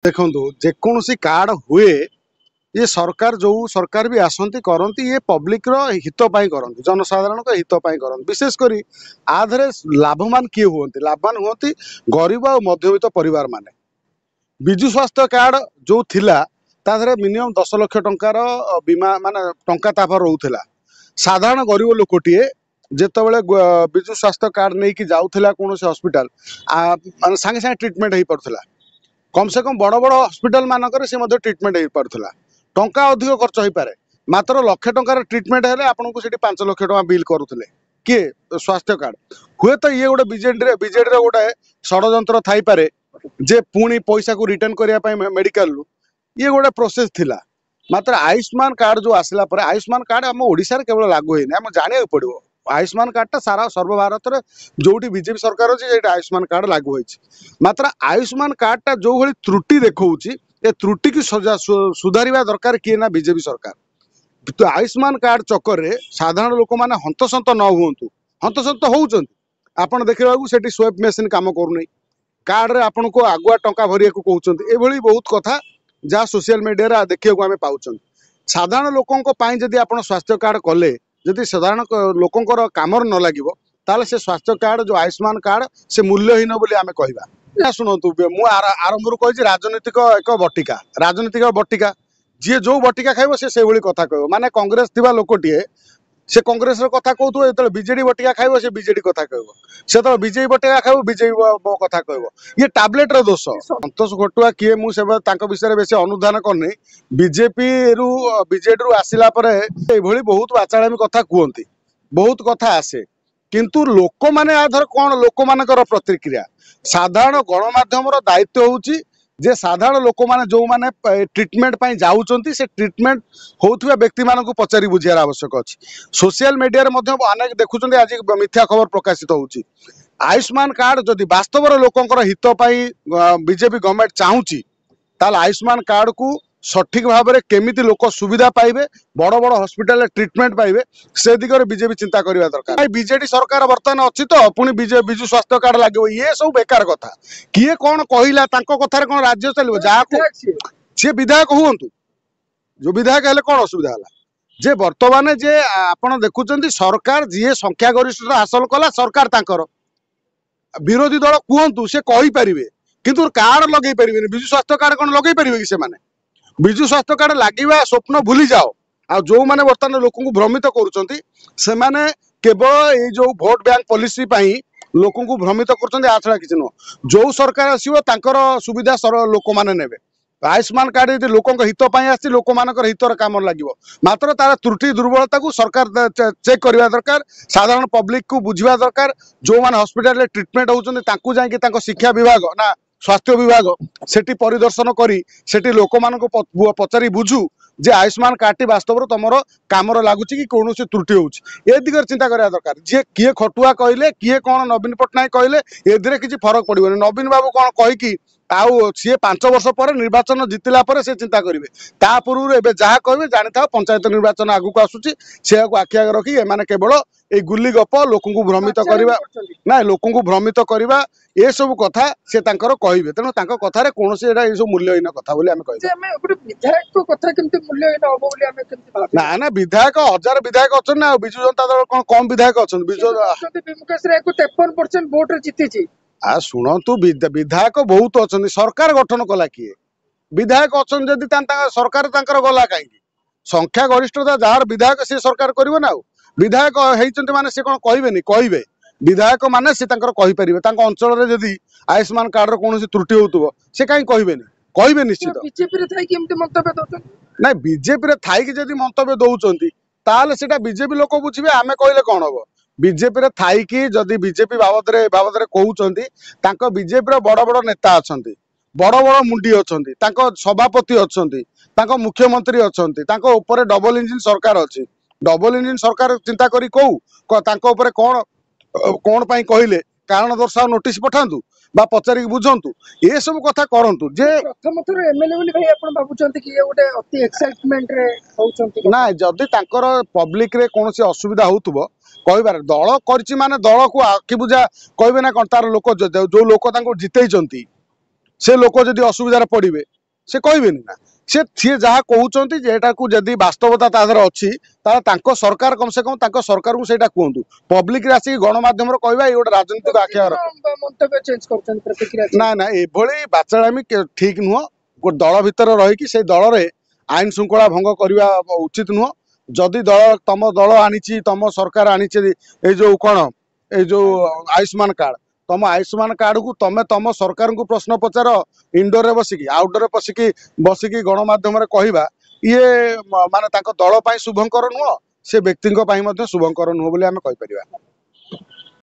देखो जेकोसी कार्ड हुए ये सरकार जो सरकार भी आसती करती ये पब्लिक हित करती जनसाधारण हित करती विशेषकर आधे लाभवान किए हुए लाभवान हुए गरीब और मध्यवित्त परिवार माने विजु स्वास्थ्य कार्ड जो थिला ताधरे मिनिमम 10 लाख टंकार बीमा माने टंका तापर रोला साधारण गरीब लोकटीए जितेबाला विजु स्वास्थ्य कार्ड नहीं कि जाऊला कौन हस्पिटाल मान सांगे सांगे ट्रिटमेंट हो पार्ला कम से कम बड़ बड़ हस्पिटाल मानक ट्रिटमेंट हो पार्ला टंका अधिक खर्च हो पारे मात्र लक्षे टंकार ट्रिटमेंट है आपको 5 लाख टका बिल करुले किए स्वास्थ्य कार्ड हुए तो ये गोटे बीजेडी गोटे षड्यंत्र थाई पारे जे पुणी पैसा को रिटर्न करने मेडिकल ये गोटे प्रोसेस थिला मात्र आयुष्मान कार्ड जो आसला पर आयुष्मान कार्ड आम ओडिशा रे केवल लागू होइने आम जानिया पड़ो आयुष्मान कार्ड सारा सर्व भारत में जो बीजेपी सरकार अच्छी आयुष्मान कार्ड लागू होइछि मात्र आयुष्मान कार्ड टा जो भली त्रुटि देखौछि ए त्रुटि की सुधारिबा दरकार किए ना बीजेपी सरकार तो आयुष्मान कार्ड चक्कर रे साधारण लोक माने हंतसंत न हुंतु हंतसंत होउचंती आपण देखिबाकू सेठी स्वेप मेसिन काम करूनै कार्ड रे आपण को आगुआ टंका भरिया को कहउचंती एभली बहुत कथा जहाँ सोशल मीडिया रे देखिया को आमे पाउचंती साधारण लोकन को पाई जदी आपण स्वास्थ्य कार्ड कले जदि साधारण लोकंकर कामर न लागिबो ताले से स्वास्थ्य कार्ड जो आयुष्मान कार्ड से मूल्यहीन बोली आमे कहबा शुणु मु आरंभ कही राजनीतिक एक बटिका जी जो बटिका खाइब से भली कथा कह माने कांग्रेस थिबा लोकटीए से कांग्रेस कथा कहू जो बीजेडी बटिका खाइब से बीजेडी कथा कह से तो बीजेपी बटिका खाइब बीजेपी कथा कह ये टाब्लेट रो दोष संतोष घटुआ किए मुझे विषय बेसी अनुधान करनी बीजेपी रु बीजेडी रु आसिला परे एभली बहुत बाचालामी कथा कहती बहुत कथा आसे किंतु लोक माने आधर कौन लोक मानकर प्रतिक्रिया साधारण गणमाध्यम दायित्व होउची जे साधारण लोक माने जो माने ट्रिटमेंट पाई जाउचंती से ट्रिटमेंट होउथुवा व्यक्ति मानकु पचारि बुझियार आवश्यक अछि सोशल मीडिया रे मध्ये अनेक देखुचंती आज मिथ्या खबर प्रकाशित होउची आयुष्मान कार्ड जदि वास्तवर लोकंकर हित पाई बीजेपी गवर्नमेंट चाहूची ताल आयुष्मान कार्ड को सठिक भाव में केमिति लोक सुविधा पाइबे बड़ बड़ हस्पिटाल ट्रिटमेंट पाइबे से दिगरे बीजेपी चिंता करबा दरकार बीजेडी सरकार वर्तमान अच्छी तो पुणी विजु स्वास्थ्य कार्ड लगे ये सब बेकार कथा किए कौन कहला कथार कौन राज्य चलो जहाँ सी विधायक हूँ जो विधायक हेले कौन असुविधा है जे वर्तमान जे आपण देखुं सरकार जी संख्या गरिष्ठता हासिल कला सरकार तांकर विरोधी दल कहतु से कहीपर किंतु कार्ड लगे पारे विजु स्वास्थ्य कार्ड कौन लगे पारे कि से विजु स्वास्थ्य कार्ड लगे स्वप्न भूली जाओ आ जो मैंने बर्तमान लोक भ्रमित करुँचे केवल ये जो भोट बैंक पॉलिसी लोक भ्रमित करा किसी नुह जो सरकार आसवर सुविधा लोक मैंने ने आयुष्मान कार्ड यदि लोक हित आसी लोक मान हितर काम लगे मात्र तार त्रुटि दुर्बलता को सरकार चेक करवा दरकार साधारण पब्लिक को बुझा दरकार जो मैंने हस्पिटाल ट्रिटमेंट होती जाकि शिक्षा विभाग ना स्वास्थ्य विभाग सेठी परिदर्शन करी सेठी लोक मानक पचारि बुझू जे आयुष्मान कार्ड वास्तव तुम काम लगुच कि कौन त्रुटि हो दिगरे चिंता करा दरकार जी किए खटुआ कहले किए कौन नवीन पट्टनायक कहले ए किसी फरक पड़ोनी नवीन बाबू कौन कहीकि आउ सी 5 वर्ष पर निर्वाचन जितला पर से चिंता करेंगे ता पूर्व एवं जहाँ कहे जानी था पंचायत निर्वाचन आगू आसूची से आखि आगे रखी एमाने केवल ए गुली गप लोक भ्रमित करवा ना लोक भ्रमित करवा ये सब कथा से कहे तेणु कथार कौन सब मूल्यहीन कथा ना ना विधायक 1000 विधायक अच्छा ना विजु जनता दल कौन कम विधायक अच्छा आ शुणु विधायक बहुत अच्छा सरकार गठन कला किए विधायक अच्छा सरकार गला कहीं संख्या गरिष्ठता जार विधायक सी सरकार करिवो ना विधायक होइचंती माने से कौन कहबेनी कहबे विधायक माने से कहीपर अंचल जदि आयुष्मान कार्ड कौन त्रुटि हो से कहीं कहबेनी कहबे निश्चित ना बीजेपी थी जदि मंतव्य दौरान ताल से बीजेपी लोक बुझे आम कहले कौन हम बीजेपी थी कि जदि बीजेपी बाबद कहते बीजेपी बड़ बड़ नेता अच्छा बड़ बड़ मुंडी अच्छा सभापति अच्छा मुख्यमंत्री अच्छा डबल इंजिन सरकार अच्छी डबल इंजिन सरकार चिंता करी कौन कौन कौन कहले कारण दर्शाओ नोटिस पठातु बा पचारि बुझंतु ये सब कथा करंतु जे प्रथम थर एमएलए बोली भाई आपण बाबुचंती कि ये गोटे अति एक्साइटमेंट रे होउचंती ना जदि तांकर पब्लिक रे कोनोसी असुविधा होउतबो कहबार दल करछि माने दल को आखि बुझा कहबे ना कोन तार लोक जो लोक तांको जितैचंती से लोक जदि असुविधार पड़े से कहबेनि ना सी जहाँ कहते जदि वास्तवता तादर अच्छी सरकार कम से कम सरकार को सहीटा कहतु पब्लिक आसिक गणमाध्यम कहवा ये गोटे राजनीतिक आख्या मंतव्य चेंज करछन प्रतिक्रिया change ना ना एभली बाचालामी ठीक नुह गोटे दल भितर रही से दल में आईन श्रृंखला भंग करने उचित नुह जदि दल तम दल आनी तम सरकार आनी जो कौन जो आयुष्मान कार्ड तम आयुष्मान कार्ड को तमें तम सरकार को प्रश्न पचार इंडोर रे बसिकी आउटडोर बसिकी गणमाध्यम कहवा ये माने तांको दल पाई शुभंकर नुह से व्यक्ति शुभंकर नुह बोली आमे कहि परिबा।